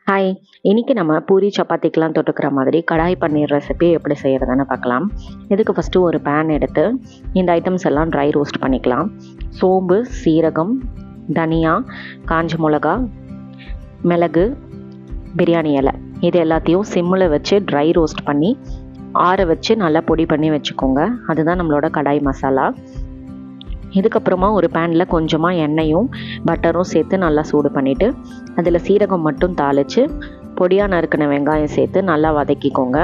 Hi, இன்னைக்கு நம்ம பூரி சப்பாத்திக்கெலாம் தொட்டுக்கிற மாதிரி கடாய் பன்னீர் ரெசிபி எப்படி செய்கிறதுன்னு பார்க்கலாம். இதுக்கு ஃபஸ்ட்டு ஒரு பேன் எடுத்து இந்த ஐட்டம்ஸ் எல்லாம் ட்ரை ரோஸ்ட் பண்ணிக்கலாம். சோம்பு, சீரகம், தனியா, காஞ்ச மிளகா, மிளகு, பிரியாணி இலை இது எல்லாத்தையும் சிம்மில் வச்சு ட்ரை ரோஸ்ட் பண்ணி ஆற வச்சு நல்லா பொடி பண்ணி வச்சுக்கோங்க. அதுதான் நம்மளோட கடாய் மசாலா. இதுக்கப்புறமா ஒரு பேனில் கொஞ்சமாக எண்ணெயும் பட்டரும் சேர்த்து நல்லா சூடு பண்ணிவிட்டு அதில் சீரகம் மட்டும் தாளித்து பொடியாக நறுக்கின வெங்காயம் சேர்த்து நல்லா வதக்கிக்கோங்க.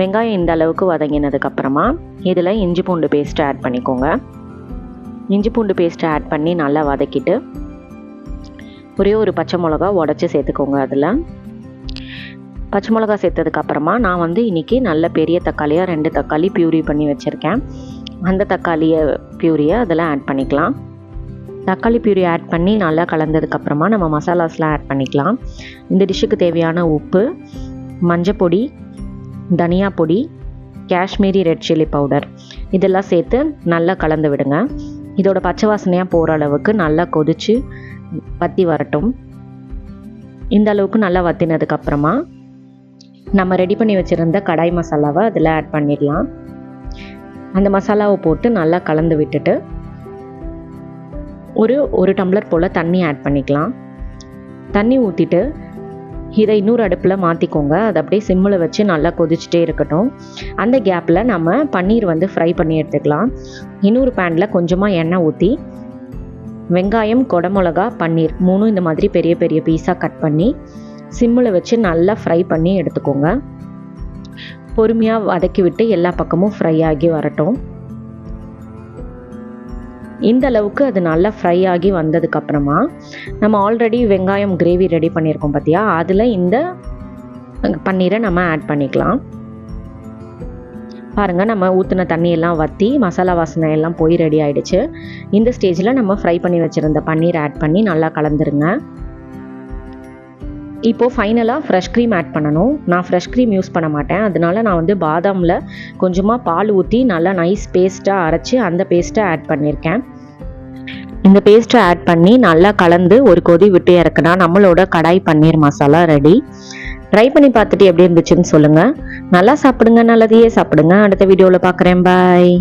வெங்காயம் இந்த அளவுக்கு வதங்கினதுக்கப்புறமா இதில் இஞ்சி பூண்டு பேஸ்ட்டு ஆட் பண்ணிக்கோங்க. இஞ்சி பூண்டு பேஸ்ட்டை ஆட் பண்ணி நல்லா வதக்கிட்டு ஒரே ஒரு பச்சை மிளகா உடச்சி சேர்த்துக்கோங்க. அதில் பச்சை மிளகா சேர்த்ததுக்கப்புறமா நான் இன்றைக்கி நல்ல பெரிய தக்காளியாக 2 தக்காளி பியூரி பண்ணி வச்சுருக்கேன். அந்த தக்காளியை பியூரியை அதில் ஆட் பண்ணிக்கலாம். தக்காளி பியூரி ஆட் பண்ணி நல்லா கலந்ததுக்கப்புறமா நம்ம மசாலாஸ்லாம் ஆட் பண்ணிக்கலாம். இந்த டிஷ்ஷுக்கு தேவையான உப்பு, மஞ்சப்பொடி, தனியா பொடி, காஷ்மீரி ரெட் சில்லி பவுடர் இதெல்லாம் சேர்த்து நல்லா கலந்து விடுங்க. இதோட பச்சை வாசனையாக போகிற அளவுக்கு நல்லா கொதித்து வற்றி வரட்டும். இந்த அளவுக்கு நல்லா வற்றினதுக்கப்புறமா நம்ம ரெடி பண்ணி வச்சுருந்த கடாய் மசாலாவை அதில் ஆட் பண்ணிடலாம். அந்த மசாலாவை போட்டு நல்லா கலந்து விட்டுட்டு ஒரு டம்ளர் போல் தண்ணி ஆட் பண்ணிக்கலாம். தண்ணி ஊற்றிட்டு இதை இன்னொரு அடுப்பில் மாற்றிக்கோங்க. அதை அப்படியே சிம்மில் வச்சு நல்லா கொதிச்சுட்டே இருக்கட்டும். அந்த கேப்பில் நம்ம பன்னீர் ஃப்ரை பண்ணி எடுத்துக்கலாம். இன்னொரு பேனில் கொஞ்சமாக எண்ணெய் ஊற்றி வெங்காயம், குடமிளகா, பன்னீர் 3 இந்த மாதிரி பெரிய பெரிய பீஸாக கட் பண்ணி சிம்மில் வச்சு நல்லா ஃப்ரை பண்ணி எடுத்துக்கோங்க. பொறுமையாக வதக்கி விட்டு எல்லா பக்கமும் ஃப்ரை ஆகி வரட்டும். இந்த அளவுக்கு அது நல்லா ஃப்ரை ஆகி வந்ததுக்கப்புறமா நம்ம ஆல்ரெடி வெங்காயம் கிரேவி ரெடி பண்ணியிருக்கோம் பார்த்தியா, அதில் இந்த பன்னீரை நம்ம ஆட் பண்ணிக்கலாம். பாருங்கள், நம்ம ஊற்றின தண்ணியெல்லாம் வற்றி மசாலா வாசனை எல்லாம் போய் ரெடி ஆகிடுச்சு. இந்த ஸ்டேஜில் நம்ம ஃப்ரை பண்ணி வச்சுருந்த பன்னீர் ஆட் பண்ணி நல்லா கலந்துருங்க. இப்போது ஃபைனலாக ஃப்ரெஷ் க்ரீம் ஆட் பண்ணணும். நான் ஃப்ரெஷ் க்ரீம் யூஸ் பண்ண மாட்டேன். அதனால நான் பாதாமில் கொஞ்சமாக பால் ஊற்றி நல்லா நைஸ் பேஸ்ட்டாக அரைச்சி அந்த பேஸ்ட்டை ஆட் பண்ணியிருக்கேன். இந்த பேஸ்ட்டை ஆட் பண்ணி நல்லா கலந்து ஒரு கொதி விட்டு இறக்குனா நம்மளோட கடாய் பன்னீர் மசாலா ரெடி. ட்ரை பண்ணி பார்த்துட்டு எப்படி இருந்துச்சுன்னு சொல்லுங்கள். நல்லா சாப்பிடுங்க, நல்லதையே சாப்பிடுங்க. அடுத்த வீடியோவில் பார்க்குறேன். பாய்.